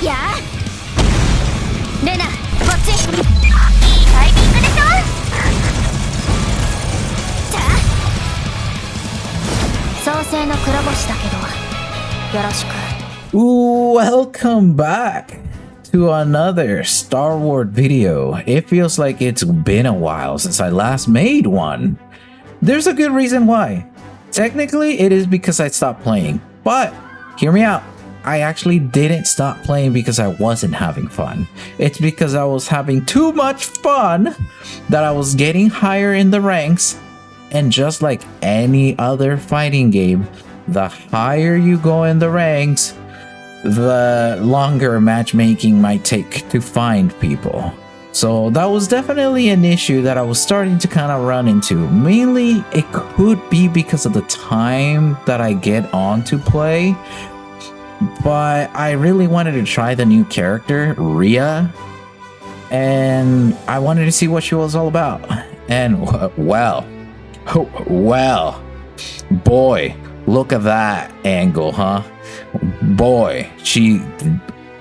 やあレナこっちいいタイミングでしょじゃあ創世の黒星だけどよろしく。 Welcome back to another Starward video. It feels like it's been a while since I last made one. There's a good reason why. Technically, it is because I stopped playing, but hear me out. I actually didn't stop playing because I wasn't having fun. It's because I was having too much fun that I was getting higher in the ranks, and just like any other fighting game, the higher you go in the ranks, the longer matchmaking might take to find people. So that was definitely an issue that I was starting to kind of run into. Mainly, it could be because of the time that I get on to play. But I really wanted to try the new character, Rhea. And I wanted to see what she was all about. And well, boy, look at that angle, huh? Boy,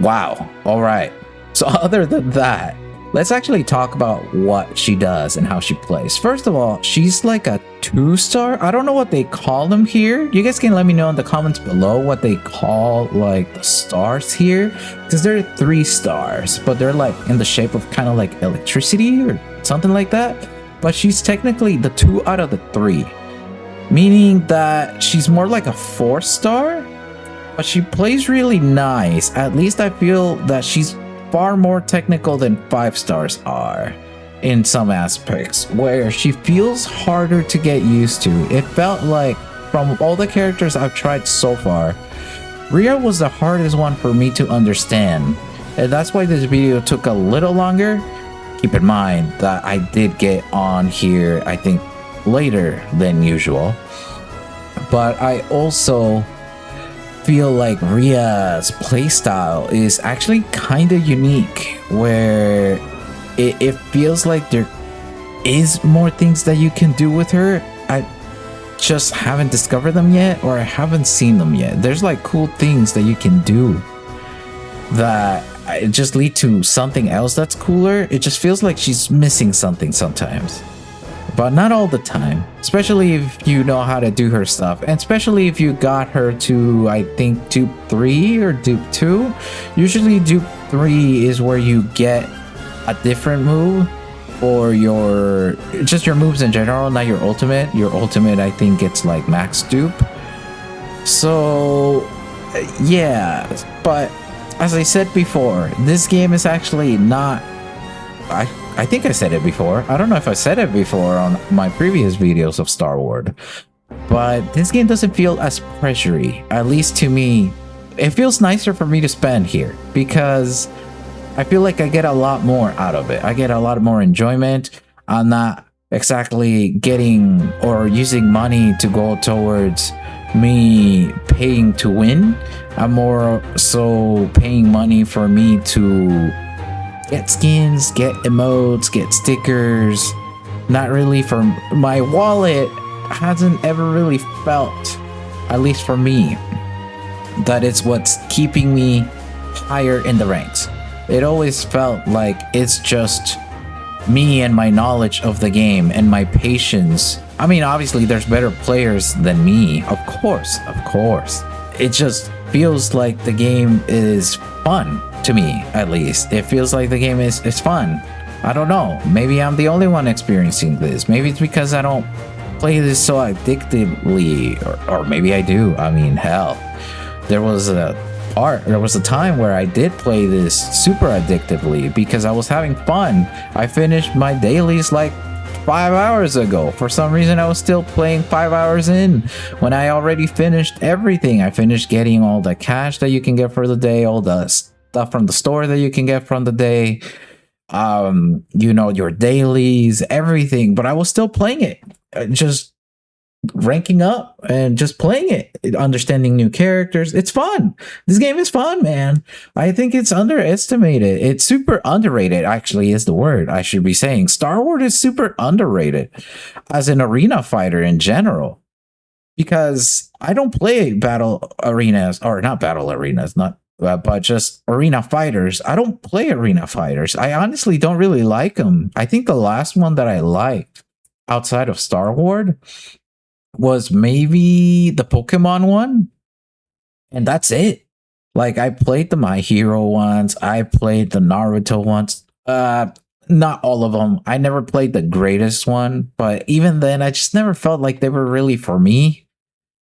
wow. All right. So other than that, let's actually talk about what she does and how she plays. First of all, she's like a 2-star. I don't know what they call them here. You guys can let me know in the comments below what they call like the stars here, because there are 3 stars, but they're like in the shape of kind of like electricity or something like that. But she's technically the 2 out of the 3, meaning that she's more like a 4-star, but she plays really nice. At least I feel that she's far more technical than 5 stars are in some aspects, where she feels harder to get used to. It felt like from all the characters I've tried so far, Rhea was the hardest one for me to understand, and that's why this video took a little longer. Keep in mind that I did get on here, I think, later than usual, but I also feel like Rhea's playstyle is actually kind of unique, where it feels like there is more things that you can do with her. I just haven't discovered them yet, or I haven't seen them yet. There's like cool things that you can do that just lead to something else that's cooler. It just feels like she's missing something sometimes, but not all the time, especially if you know how to do her stuff, and especially if you got her to, I think, dupe 3 or dupe 2. Usually dupe 3 is where you get a different move, or your moves in general, not your ultimate. Your ultimate, I think, gets like max dupe. So yeah, but as I said before, this game is actually not, I think I said it before. I don't know if I said it before on my previous videos of Starward, but this game doesn't feel as pressury, at least to me. It feels nicer for me to spend here because I feel like I get a lot more out of it. I get a lot more enjoyment. I'm not exactly getting or using money to go towards me paying to win. I'm more so paying money for me to get skins, get emotes, get stickers. Not really for my wallet. Hasn't ever really felt, at least for me, that it's what's keeping me higher in the ranks. It always felt like it's just me and my knowledge of the game and my patience. I mean, obviously there's better players than me, of course. It just feels like the game is fun. To me, at least, it feels like the game is fun. I don't know, maybe I'm the only one experiencing this. Maybe it's because I don't play this so addictively, or maybe I do. I mean, hell, there was a time where I did play this super addictively because I was having fun. I finished my dailies like 5 hours ago. For some reason, I was still playing 5 hours in when I already finished everything. I finished getting all the cash that you can get for the day, all the stuff from the store that you can get from the day, you know, your dailies, everything. But I was still playing it, just ranking up and just playing it, understanding new characters. It's fun. This game is fun, man. I think it's underestimated. It's super underrated, actually, is the word I should be saying. Starward is super underrated as an arena fighter in general, because I don't play battle arenas, or not battle arenas, not but just arena fighters. I don't play arena fighters. I honestly don't really like them. I think the last one that I liked outside of Starward was maybe the Pokemon one, and that's it. Like I played the My Hero ones, I played the Naruto ones. Not all of them. I never played the greatest one, but even then, I just never felt like they were really for me.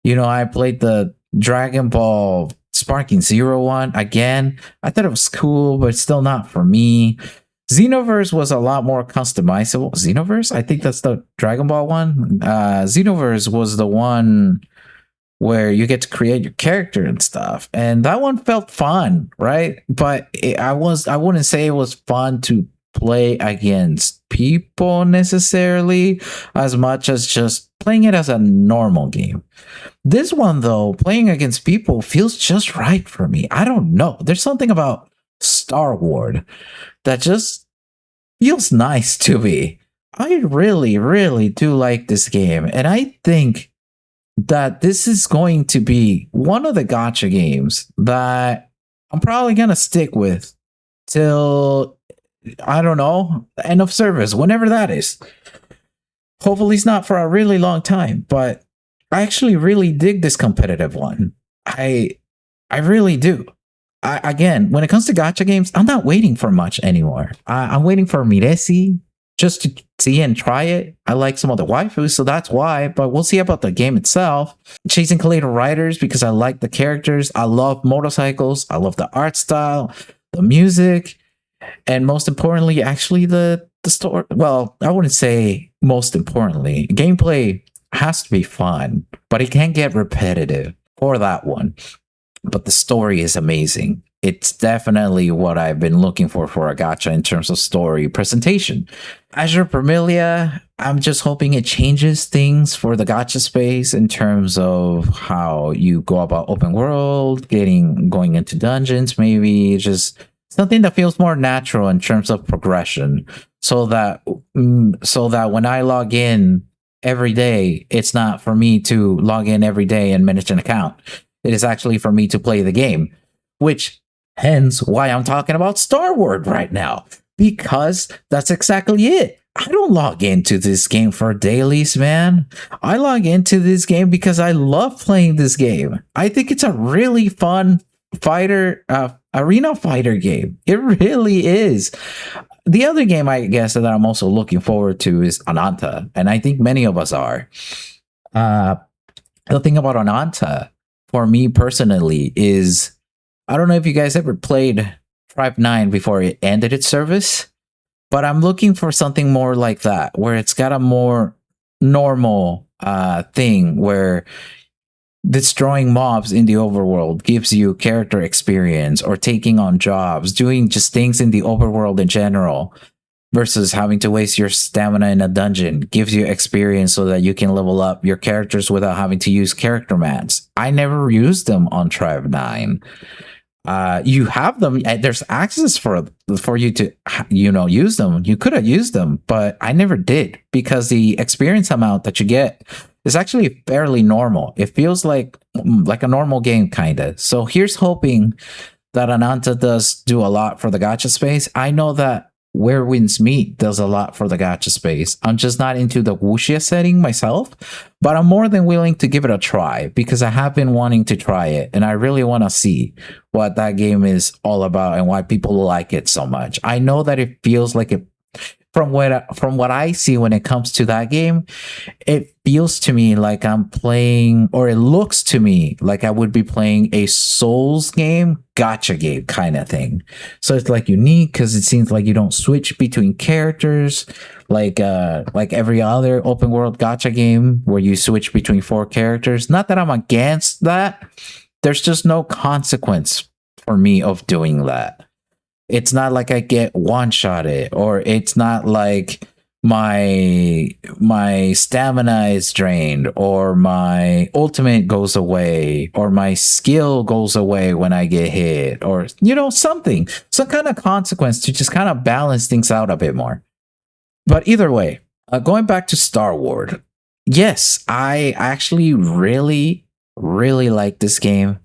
I played the Dragon Ball Sparking Zero one again. I thought it was cool, but still not for me. Xenoverse was a lot more customizable. Xenoverse? I think that's the Dragon Ball one. Xenoverse was the one where you get to create your character and stuff. And that one felt fun, right? But I wouldn't say it was fun to play against people necessarily as much as just playing it as a normal game. This one though, playing against people feels just right for me. I don't know. There's something about Starward that just feels nice to me. I really, really do like this game. And I think that this is going to be one of the gacha games that I'm probably going to stick with till, I don't know, end of service, whenever that is. Hopefully it's not for a really long time, but I actually really dig this competitive one. I really do. Again, when it comes to gacha games, I'm not waiting for much anymore. I'm waiting for Miresi just to see and try it. I like some of the waifus, so that's why, but we'll see about the game itself. Chasing Kaleido Riders because I like the characters. I love motorcycles. I love the art style, the music, and most importantly, actually the story. Well, I wouldn't say most importantly. Gameplay has to be fun, but it can't get repetitive for that one. But the story is amazing. It's definitely what I've been looking for a gacha in terms of story presentation. Azure Vermilia, I'm just hoping it changes things for the gacha space in terms of how you go about open world, going into dungeons, maybe just something that feels more natural in terms of progression, so that when I log in every day, it's not for me to log in every day and manage an account. It is actually for me to play the game, which hence why I'm talking about Starward right now, because that's exactly it. I don't log into this game for dailies, man. I log into this game because I love playing this game. I think it's a really fun arena fighter game. It really is. The other game, I guess, that I'm also looking forward to is Ananta, and I think many of us are. The thing about Ananta, for me personally, is I don't know if you guys ever played Tribe 9 before it ended its service, but I'm looking for something more like that, where it's got a more normal thing where destroying mobs in the overworld gives you character experience, or taking on jobs, doing just things in the overworld in general, versus having to waste your stamina in a dungeon gives you experience so that you can level up your characters without having to use character mats. I never used them on Tribe 9. You have them, there's access for you to use them. You could have used them, but I never did, because the experience amount that you get is actually fairly normal. It feels like a normal game, kind of. So here's hoping that Ananta does do a lot for the gacha space. I know that Where Winds Meet does a lot for the gacha space. I'm just not into the wuxia setting myself, but I'm more than willing to give it a try, because I have been wanting to try it, and I really want to see what that game is all about and why people like it so much. I know that it feels like it, from what I see when it comes to that game, it feels to me like I'm playing, or it looks to me like I would be playing a Souls game, gacha game kind of thing. So it's like unique because it seems like you don't switch between characters like every other open world gacha game where you switch between 4 characters. Not that I'm against that. There's just no consequence for me of doing that. It's not like I get one-shotted, or it's not like my stamina is drained, or my ultimate goes away, or my skill goes away when I get hit, or some kind of consequence to just kind of balance things out a bit more. But either way, going back to Starward, yes, I actually really, really like this game.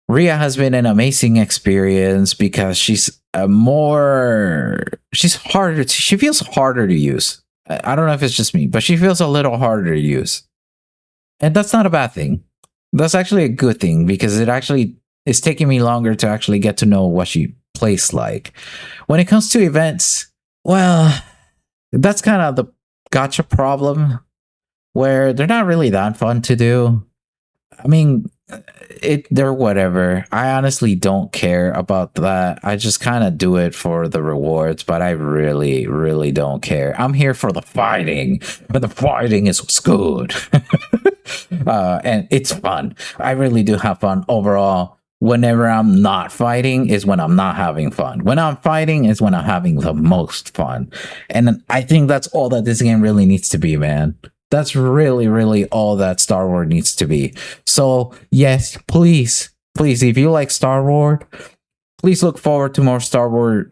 Rhea has been an amazing experience because she's harder. She feels harder to use. I don't know if it's just me, but she feels a little harder to use. And that's not a bad thing. That's actually a good thing because it actually is taking me longer to actually get to know what she plays like. When it comes to events, well, that's kind of the gotcha problem where they're not really that fun to do. I mean, they're whatever. I honestly don't care about that. I just kind of do it for the rewards, but I really, really don't care. I'm here for the fighting, but the fighting is what's good. And it's fun. I really do have fun overall. Whenever I'm not fighting is when I'm not having fun. When I'm fighting is when I'm having the most fun. And I think that's all that this game really needs to be, man. That's really, really all that Starward needs to be. So, yes, please, if you like Starward, please look forward to more Starward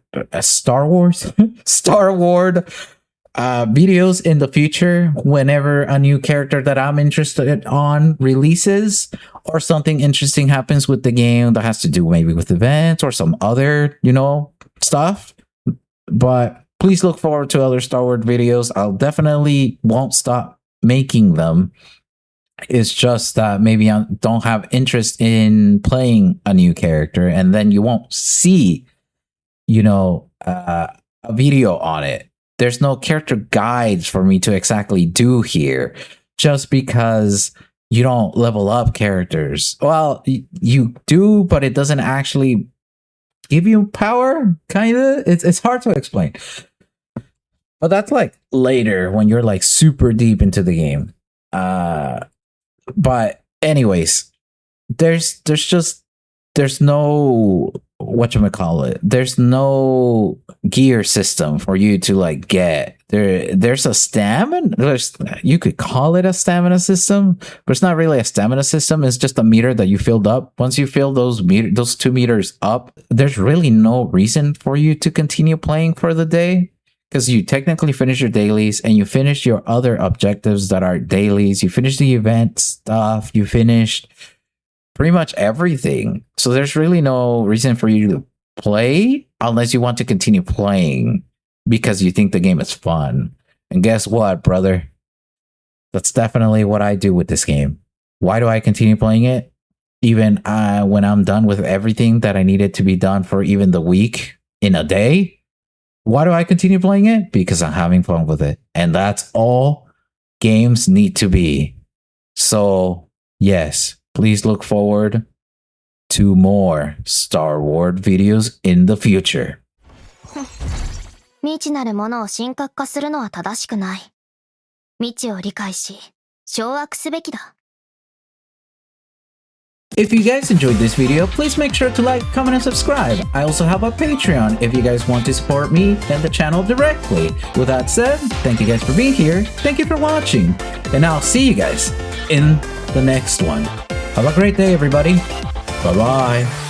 videos in the future whenever a new character that I'm interested on releases or something interesting happens with the game that has to do maybe with events or some other, stuff. But please look forward to other Starward videos. I'll definitely won't stop making them. It's just that maybe I don't have interest in playing a new character, and then you won't see, a video on it. There's no character guides for me to exactly do here, just because you don't level up characters. Well, you do, but it doesn't actually give you power, kind of. It's hard to explain. But that's like later when you're like super deep into the game. But anyways, there's no whatchamacallit. There's no gear system for you to like get. There's a stamina. You could call it a stamina system, but it's not really a stamina system. It's just a meter that you filled up. Once you fill those 2 meters up, there's really no reason for you to continue playing for the day. Because you technically finish your dailies and you finish your other objectives that are dailies. You finish the event stuff. You finished pretty much everything. So there's really no reason for you to play unless you want to continue playing because you think the game is fun. And guess what, brother? That's definitely what I do with this game. Why do I continue playing it? Even when I'm done with everything that I needed to be done for even the week in a day. Why do I continue playing it? Because I'm having fun with it. And that's all games need to be. So, yes, please look forward to more Starward videos in the future. 未知なるものを神格化するのは正しくない。未知を理解し、掌握すべきだ。If you guys enjoyed this video, please make sure to like, comment, and subscribe. I also have a Patreon if you guys want to support me and the channel directly. With that said, thank you guys for being here, thank you for watching, and I'll see you guys in the next one. Have a great day, everybody. Bye-bye.